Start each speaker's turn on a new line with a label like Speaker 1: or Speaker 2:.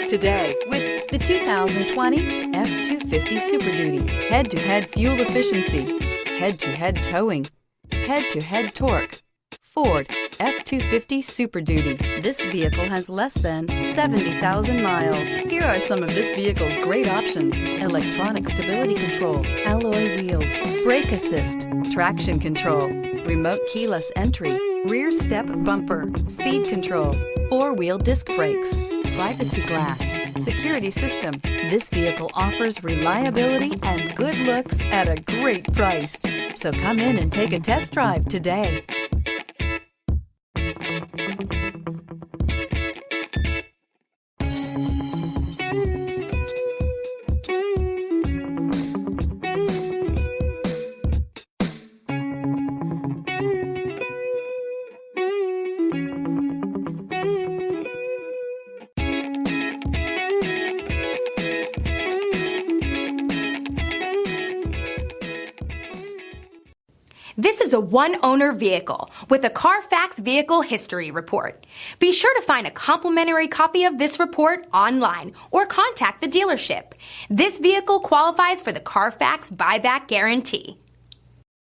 Speaker 1: today with the 2020 F-250 Super Duty. Head-to-head fuel efficiency, head-to-head towing, head-to-head torque. Ford F-250 Super Duty. This vehicle has less than 70,000 miles. Here are some of this vehicle's great options: electronic stability control, alloy wheels, brake assist, traction control, remote keyless entry, rear step bumper, speed control, four-wheel disc brakes, privacy glass, security system. This vehicle offers reliability and good looks at a great price. So come in and take a test drive today.
Speaker 2: This is a one-owner vehicle with a CARFAX Vehicle History Report. Be sure to find a complimentary copy of this report online or contact the dealership. This vehicle qualifies for the CARFAX Buyback Guarantee.